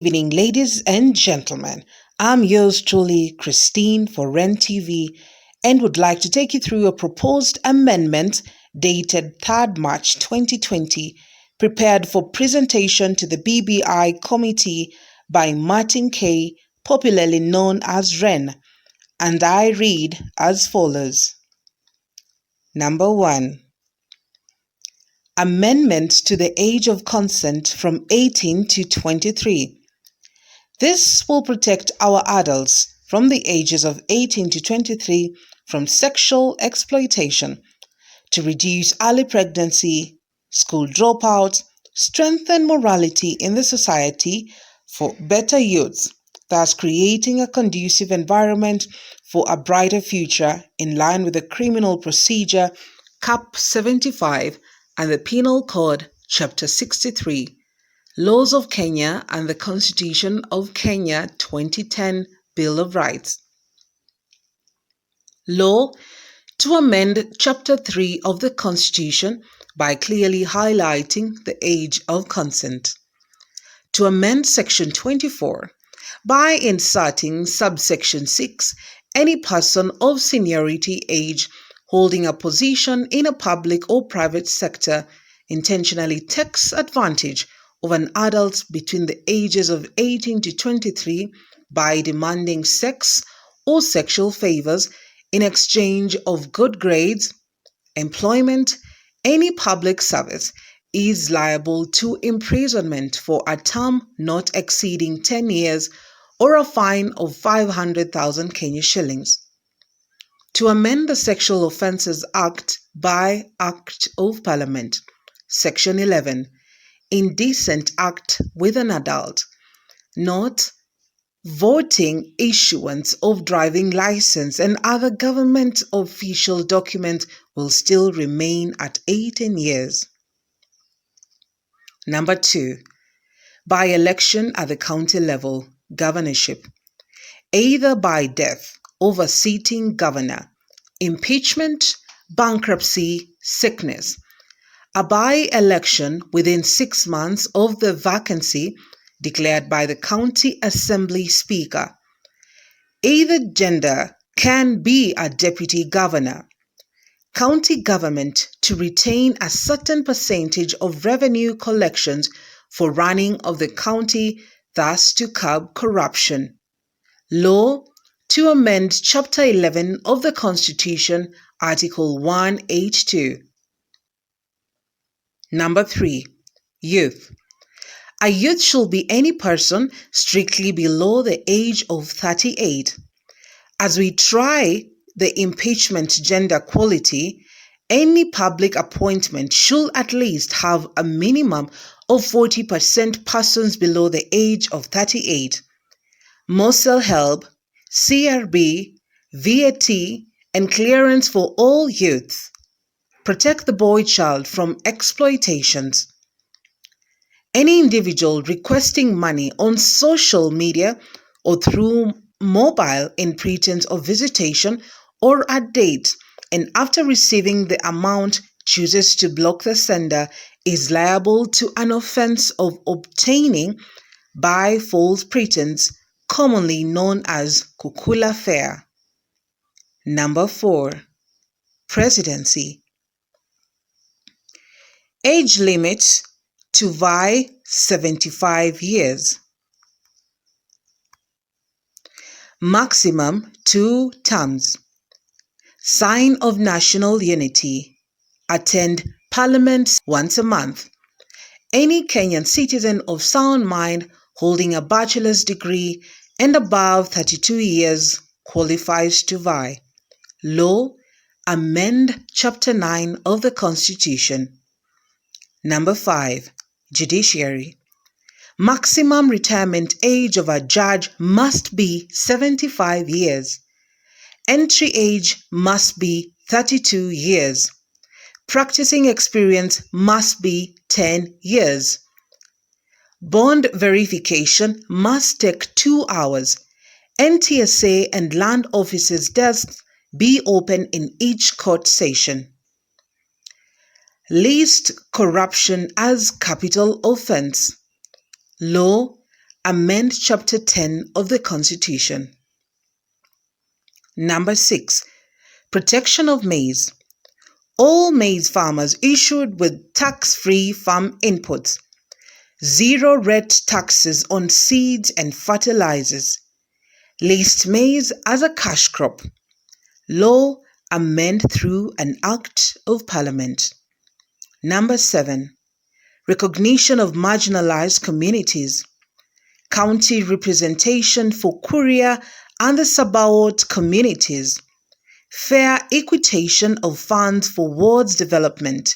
Evening, ladies and gentlemen. I'm yours truly, Christine for Wren TV, and would like to take you through a proposed amendment dated 3rd March 2020, prepared for presentation to the BBI committee by Martin K., popularly known as Wren, and I read as follows. Number 1. Amendment to the age of consent from 18 to 23. This will protect our adults from the ages of 18 to 23 from sexual exploitation, to reduce early pregnancy, school dropouts, strengthen morality in the society for better youths, thus creating a conducive environment for a brighter future in line with the Criminal Procedure Cap 75 and the Penal Code Chapter 63. Laws of Kenya and the Constitution of Kenya 2010 Bill of Rights. Law to amend Chapter 3 of the Constitution by clearly highlighting the age of consent. To amend Section 24 by inserting subsection 6, any person of seniority age holding a position in a public or private sector intentionally takes advantage of an adult between the ages of 18 to 23 by demanding sex or sexual favors in exchange of good grades, employment, any public service is liable to imprisonment for a term not exceeding 10 years or a fine of 500,000 Kenya shillings. To amend the Sexual Offences Act by Act of Parliament, Section 11, indecent act with an adult, not voting, issuance of driving license and other government official documents will still remain at 18 years. Number 2. By election at the county level, governorship, either by death of a sitting governor, impeachment, bankruptcy, sickness, a by-election within 6 months of the vacancy declared by the County Assembly Speaker. Either gender can be a deputy governor. County government to retain a certain percentage of revenue collections for running of the county, thus to curb corruption. Law to amend Chapter 11 of the Constitution, Article 182. Number 3. Youth. A youth shall be any person strictly below the age of 38. As we try the impeachment gender equality, any public appointment should at least have a minimum of 40% persons below the age of 38. Morsel help, CRB, VAT, and clearance for all youths. Protect the boy child from exploitations. Any individual requesting money on social media or through mobile in pretense of visitation or at date, and after receiving the amount chooses to block the sender is liable to an offense of obtaining by false pretense, commonly known as kukula fare. Number 4. Presidency. Age limit to vie 75 years. Maximum 2 terms. Sign of national unity. Attend Parliament once a month. Any Kenyan citizen of sound mind holding a bachelor's degree and above 32 years qualifies to vie. Law, amend Chapter 9 of the Constitution. Number 5. Judiciary. Maximum retirement age of a judge must be 75 years. Entry age must be 32 years. Practicing experience must be 10 years. Bond verification must take 2 hours. NTSA and land officers' desks be open in each court session. List corruption as capital offense. Law, Amend Chapter 10 of the Constitution. Number 6. Protection of maize. All maize farmers issued with tax-free farm inputs. Zero red taxes on seeds and fertilizers. List maize as a cash crop. Law amend through an Act of Parliament. Number 7. Recognition of marginalized communities. County representation for Kuria and the Sabaot communities. Fair equitation of funds for wards development.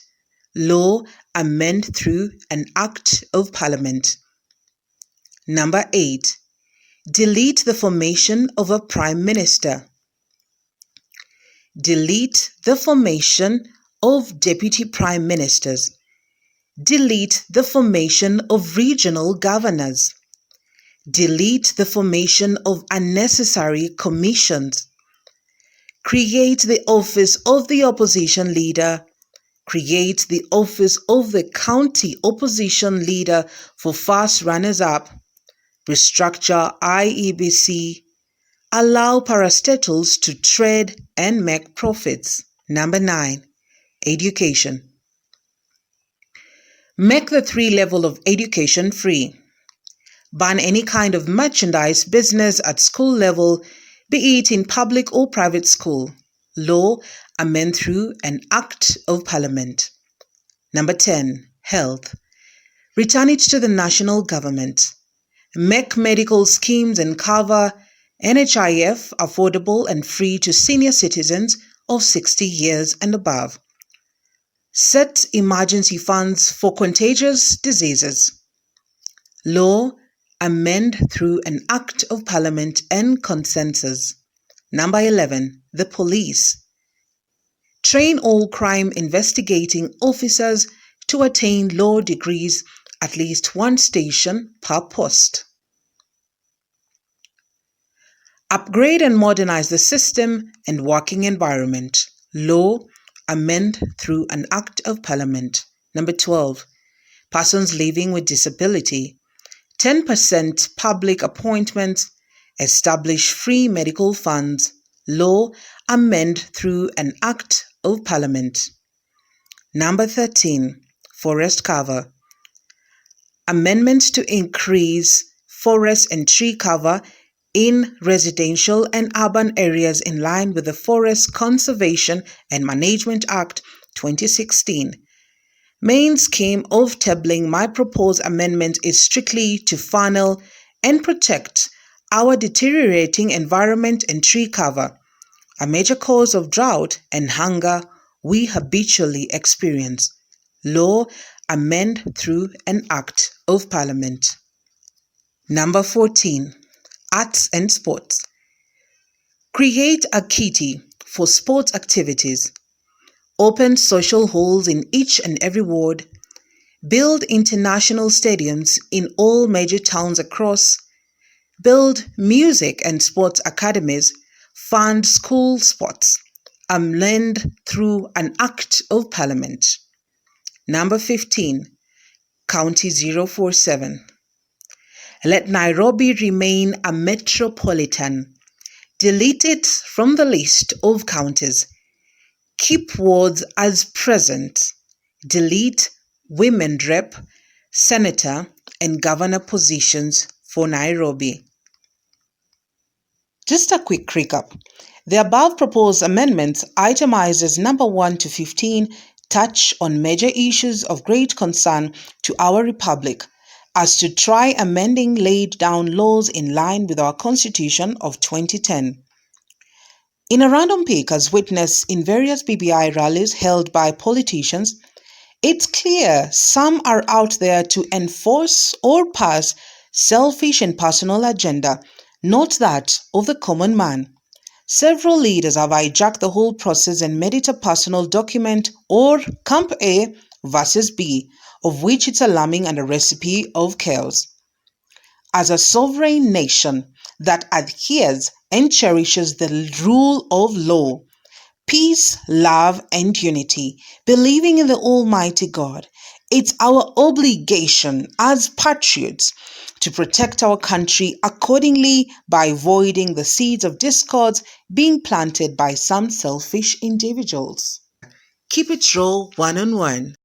Law amend through an Act of Parliament. Number 8. Delete the formation of a Prime Minister. Delete the formation of Deputy Prime Ministers. Delete the formation of regional governors. Delete the formation of unnecessary commissions. Create the office of the opposition leader. Create the office of the county opposition leader for fast runners-up. Restructure IEBC. Allow parastatals to trade and make profits. Number 9. Education. Make the 3 level of education free. Ban any kind of merchandise business at school level, be it in public or private school. Law amend through an Act of Parliament. Number 10. Health. Return it to the national government. Make medical schemes and cover NHIF affordable and free to senior citizens of 60 years and above. Set emergency funds for contagious diseases. Law amend through an Act of Parliament and consensus. Number 11. The police. Train all crime investigating officers to attain law degrees, at least 1 station per post. Upgrade and modernize the system and working environment. Law amend through an Act of Parliament. Number 12. Persons living with disability. 10% public appointments. Establish free medical funds. Law amend through an Act of Parliament. Number 13. Forest cover. Amendments to increase forest and tree cover in residential and urban areas in line with the Forest Conservation and Management Act 2016. Main scheme of tabling my proposed amendment is strictly to funnel and protect our deteriorating environment and tree cover, a major cause of drought and hunger we habitually experience. Law amend through an Act of Parliament. Number 14. Arts and Sports. Create a kitty for sports activities. Open social halls in each and every ward. Build international stadiums in all major towns across. Build music and sports academies. Fund school sports. Amend through an Act of Parliament. Number 15. County 047. Let Nairobi remain a metropolitan. Delete it from the list of counties. Keep wards as present. Delete women rep, senator, and governor positions for Nairobi. Just a quick recap. The above proposed amendments, itemized as number 1 to 15, touch on major issues of great concern to our republic, as to try amending laid down laws in line with our Constitution of 2010. In a random pick as witnessed in various BBI rallies held by politicians, it's clear some are out there to enforce or pass selfish and personal agenda, not that of the common man. Several leaders have hijacked the whole process and made it a personal document or Camp A versus B, of which it's alarming and a recipe of chaos. As a sovereign nation that adheres and cherishes the rule of law, peace, love, and unity, believing in the Almighty God, it's our obligation as patriots to protect our country accordingly by avoiding the seeds of discord being planted by some selfish individuals. Keep it raw one on one.